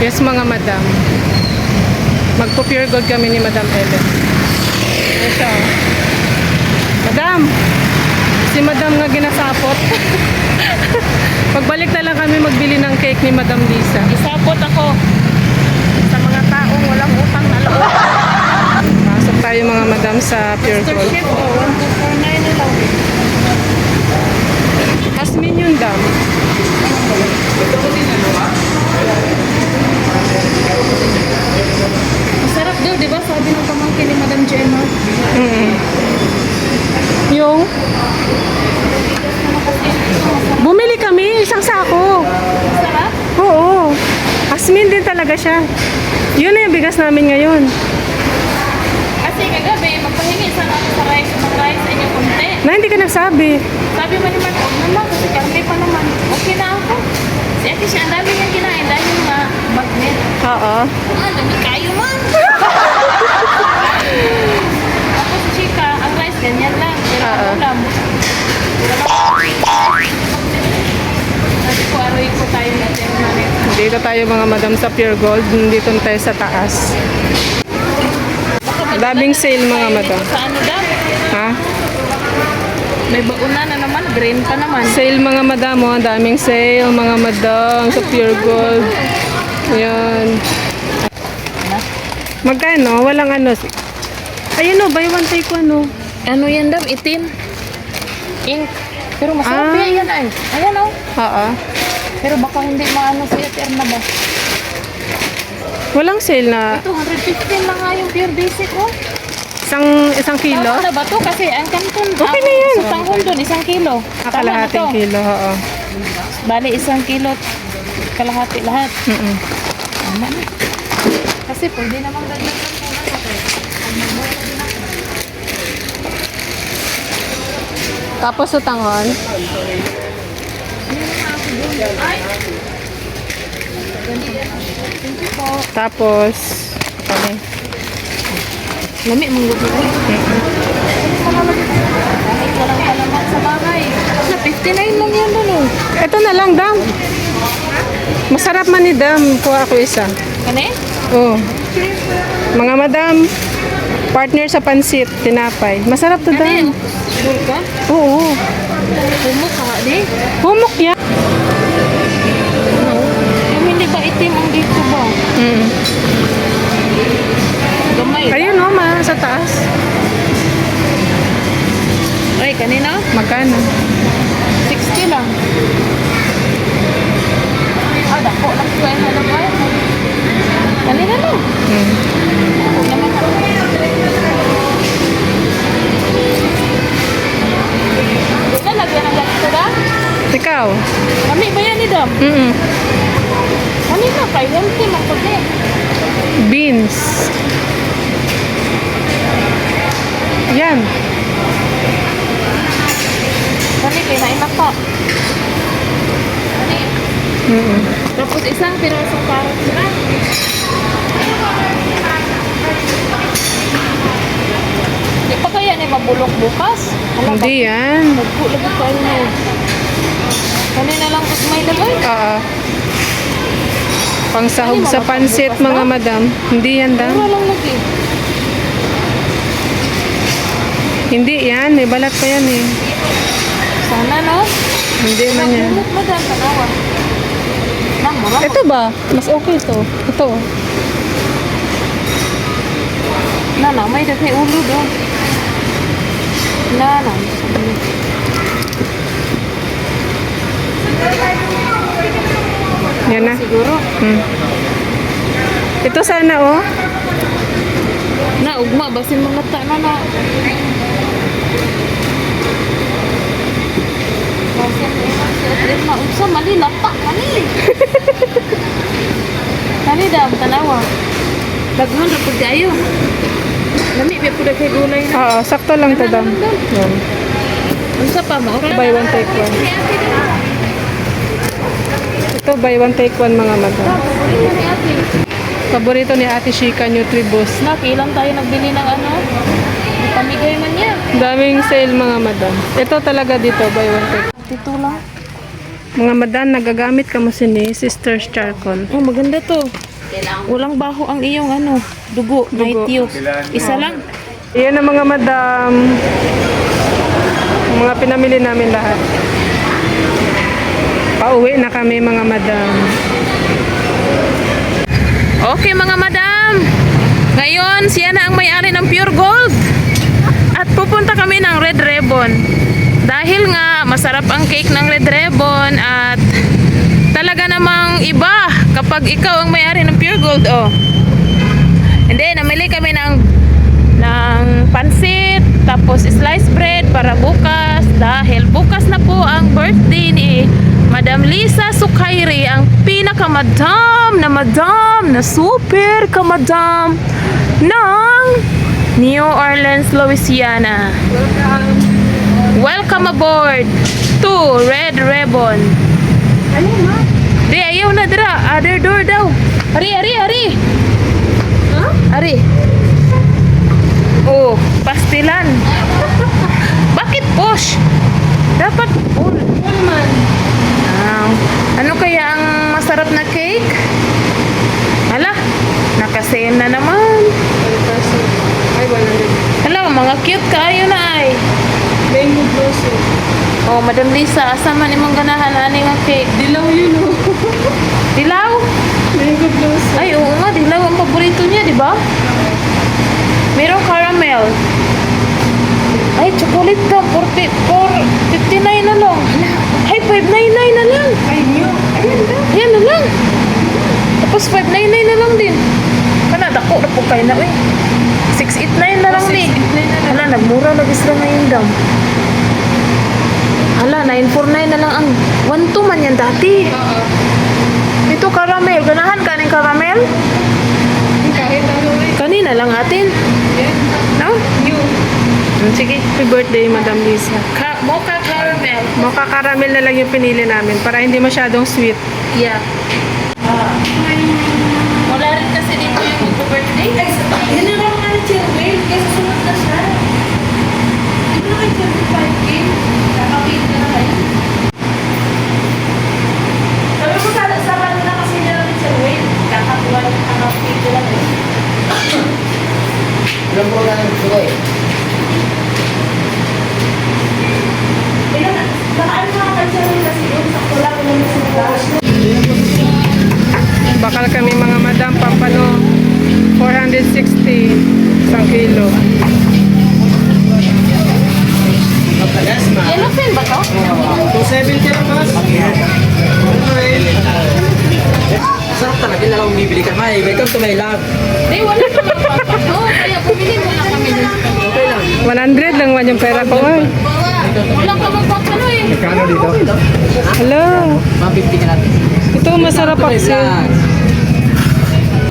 Yes, mga madam. Magpo-pure gold kami ni Madam Ellen. Yes, siya. Madam! Si Madam nga ginasapot. Pagbalik na lang kami magbili ng cake ni Madam Lisa. Isapot ako sa mga taong walang utang na loob. Pasok tayo mga madam sa pure Mr. gold. Chef, 1249 na lang. Asmin yung dam. Masarap daw, di ba? Sabi ng pamangkin ni Madam Gemma. Yung bumili kami isang sako. Masarap? Oo. Asmin din talaga siya. Yun na yung bigas namin ngayon. Kasi kagabi, magpahingi sana ako sa rice, ng rice sa inyo konti. Na hindi ka nagsabi. Sabi mo naman, huwag na lang, kasi karne pa naman. Okay na ako. Si Ate siya, ang dami niyang kinain dahil yung mga bagnet. Oo. Ang dami kayo man. Ako si Chika, ang rice ganyan lang. Pero ang ulam. Sabi ko, aroy ko tayo natin. Dito tayo mga madam sa pure gold. Dito na tayo sa taas. Daming sale mga madam. Sa ano daw? Ha? May bauna na naman, green pa naman. Sale mga madam. Oh. Daming sale mga madam sa pure gold. Ayan. Magkano? Walang ano. Ayun o, buy one take one o. Ano yan daw? Itim? Ink. Pero masarap yan ay. Ayan o. Oo. Pero baka hindi maano si Ate Erna ba? Walang sale na Ito, 115 lang nga yung pure basic oh. isang kilo. Tama na ba to? Kasi ang kanton, Okay na yan. Sa tanghon doon, 1 kilo. Kalahating kilo, oo. Bali, 1 kilo, kalahati lahat. Tama na. Kasi pwede namang dagdagan ko na natin. Tapos utangon. Ay! Thank you po. Tapos, okay. Lami mong gusto ko. Kahit walang kalaman sa bagay. Na 59 lang yan doon oh. Ito na lang, dam. Masarap man ni dam. Kuha ako isa. Kani? Oh. Mga madam, partner sa pansit, tinapay. Masarap to, Kani? dam. Sure ka? Oo. Humok ka di? Humok yan. Ano? Yung hindi ba itim ang dito ba? Gamay. Ayun o, sa taas. Ay, kanina? Magkano? 60 lang. Ah, dako lang ko ay hanap ay. Kanina lang. Huwag naman ako. Doon na, lagyan ng ganito na. Ikaw? Kami ba yan ni Dam? Kanina, kay healthy man ko din. Beans. Yan. Kani, kay nainak pa. Kani. Tapos isang pirasong parang sila. Di pa kaya ni mabulok bukas? Wala ba? Hindi yan. Lagi pa ano. Kanina lang pag may lagay. Oo. Pangsahog sa pansit mga madam. Hindi yan, dam. Mura lang lagi. Hindi yan. May balat pa yan eh. Sana no? Hindi man yan. Nagulot mo dyan, tanawa. Nang, mura mo. Ito ba? Mas okay to. Ito. Nana, may dagay ulo doon. Nana. Yan na. Siguro. Ito sana oh. Na, ugma. Basin mga ta na na. Basin si Adrian maugsa. Mali, lapa. Mali. Kani daw, tanawa. Daghan ra pud kayo. Lami biya pud kay gulay na. Oo, sakto lang to, dam. Yan. Unsa pa mo? Buy one take one. Ito buy one take one mga madam. Paborito ni Ate Shika Nutriboost. Nakilang tayo nagbili ng ano? Pamigay man yan. Daming sale mga madam. Ito talaga dito buy one take. Dito lang. Mga madam, nagagamit ka mo ni Sister's Charcoal. Oh, maganda to. Walang baho ang iyong ano, dugo, night use. Isa lang. Iyan ang mga madam. Mga pinamili namin lahat. Pauwi na kami mga madam. Okay mga madam. Ngayon, siya na ang may-ari ng Pure Gold. At pupunta kami ng Red Ribbon. Dahil nga, masarap ang cake ng Red Ribbon at talaga namang iba kapag ikaw ang may-ari ng Pure Gold, oh. Hindi, namili kami ng pansit, tapos sliced bread para bukas. Dahil bukas na po ang birthday ni Madam Lisa Sukairi, ang pinakamadam na super kamadam ng New Orleans, Louisiana. Welcome aboard to Red Ribbon. Di, ayaw na dira. Other door daw. Ari. Ari. Oh, pastilan. Bakit push? Dapat pull. Ano kaya ang masarap na cake? Hala, nakasale na naman. Ay, 100. Hala, mga cute kaayo na ay. Mango blossom. Oh, Madam Lisa, asa man imong ganahan ani nga cake? Dilaw yun, oh. Dilaw? Mango blossom. Ay, oo nga, dilaw ang paborito niya, di ba? Merong caramel. Ay, chocolate daw, 59 na lang. Ay, 599 na lang. Ay, new. Ayan daw. Yan na lang. Tapos 599 na lang din. Kana, dako na po kayo na, eh. 689 na lang din. 689 na lang. Hala, nagmura na gisra ngayon daw. Hala, 949 na lang ang 12 man yan dati. Oo. Ito caramel. Ganahan ka ng caramel? Kahit ano eh. Kanina lang atin. Yan. No? New. Sige. Happy birthday, Madam Lisa. Mocha caramel. Mocha caramel na lang yung pinili namin para hindi masyadong sweet. Yeah. Wala rin kasi dito yung mag-birthday. Yun na lang nga ni Cherwin, kaya susunod na siya. Yun na kay Cherwin 5K. Kakapit na na kayo. Sabi mo sa kanila kasi niya lang ni Cherwin. Kakapit ko lang eh. Ilang po na ng bukoy? Ilan na, nakaan mga kay Cherwin kasi yun. Sakto lang yun sa bukas. Bakal kami mga madam, pampano 460 isang kilo. Magkagas ma. Yellow pen ba to? 270 lang ba? Sarap talaga lang kung bibili ka. May, welcome to my lab. Di, wala naman papano. Kaya bumili mo na kami dun. Okay lang. 100 lang man yung pera ko. Ay. Wala ka magpapano eh. Kano dito? Hello. Mabibili ka natin. Ito masarap Relax. paksi.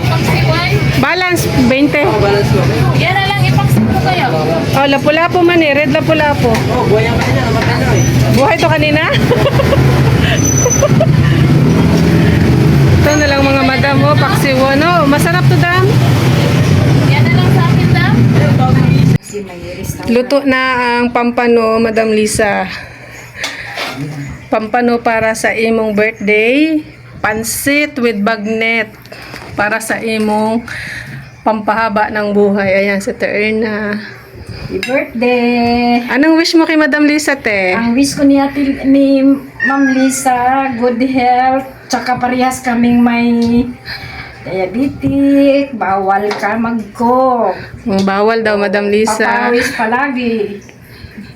Paksiway. Balance 20. Oh, balance mo. Yan na lang ipaksik ko kayo. Oh, lapu-lapu man eh. Red lapu-lapu. Oh, buhay ang kanya. Namatay na eh. Buhay to kanina. Ito na lang mga madam. Oh, paksiwo. No, masarap to dam. Yan na lang sa akin dam. Luto na ang pampano, Madam Lisa. Pampano para sa imong birthday. Pansit with bagnet para sa imong pampahaba ng buhay. Ayan, si Terna. Happy birthday! Anong wish mo kay Madam Lisa, te? Ang wish ko ni Ma'am Lisa, good health, tsaka parehas kaming may diabetic, bawal ka mag-coke, Bawal daw, Madam Lisa. papawis palagi.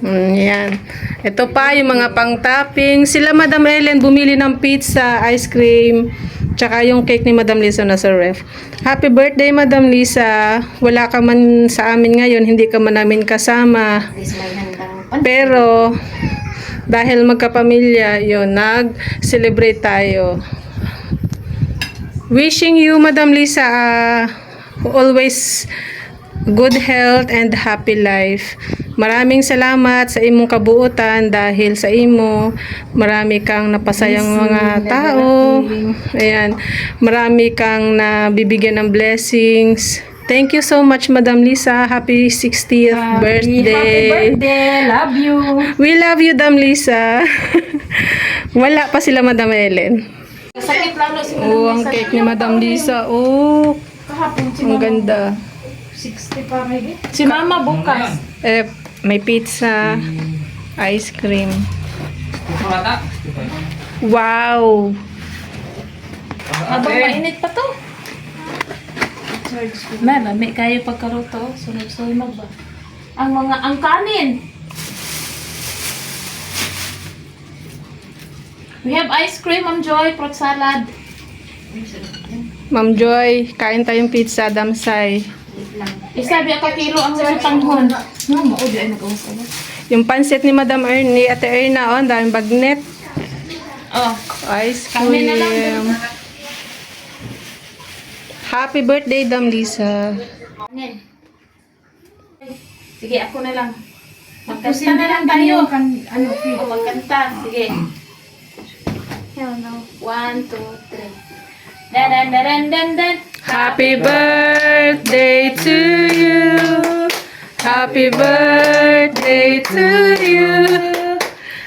Yan. Ito pa, yung mga pang-topping. Sila, Madam Ellen, bumili ng pizza, ice cream, tsaka yung cake ni Madam Lisa na sa ref. Happy birthday, Madam Lisa. Wala ka man sa amin ngayon, hindi ka man namin kasama. Please may handang Pero, dahil magkapamilya, yun, nag-celebrate tayo. Wishing you, Madam Lisa, always good health and happy life. Maraming salamat sa imong kabuutan dahil sa imo marami kang napasayang mga tao. Ayan, marami kang nabibigyan ng blessings. Thank you so much, Madam Lisa. Happy 60th birthday. Happy birthday! Love you! We love you, Madam Lisa. Wala pa sila, Madam Ellen. Sakit lalo si Oh, ang cake ni Madam Lisa. Oh, Kahapon si ang Mama. ganda. 60 pa maybe. Si Mama bukas. May pizza, ice cream. Mata. Wow! Habang mainit pa to. May kayo pagkaruto. Sunod-sunod ba? Ang kanin. We have ice cream, Ma'am Joy, fruit salad. Ma'am Joy, kain tayong pizza, damsay. Isabi ako kilo ang susutanghon. Mao di ay nag-uwas. Yung pansit ni Madam Ernie, Ate Erna, oh, ang daming bagnet. Oh, Ice Kami na lang cream. Happy birthday, Dam Lisa. kanin. Sige, ako na lang. Magkanta na lang tayo. Ano, O, magkanta. Sige. 1, 2, 3. Dan, dan, dan, dan, dan. Happy birthday to you. Happy birthday to you.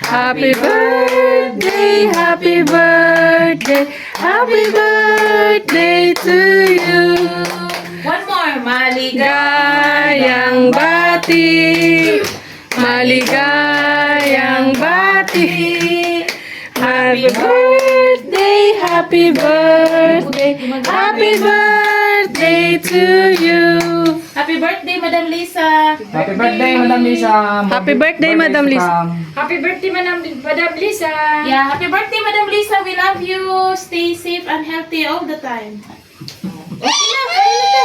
Happy birthday, happy birthday, happy birthday to you. One more. Maligaya. Maligayang bati, maligayang bati. Happy birthday, happy birthday, happy birthday to you. Happy birthday, Madam Lisa. Happy birthday, Madam Lisa. Happy birthday, Madam Lisa. Happy birthday, Madam Lisa. Yeah, happy birthday, Madam Lisa. We love you. Stay safe and healthy all the time. Okay na, kain na.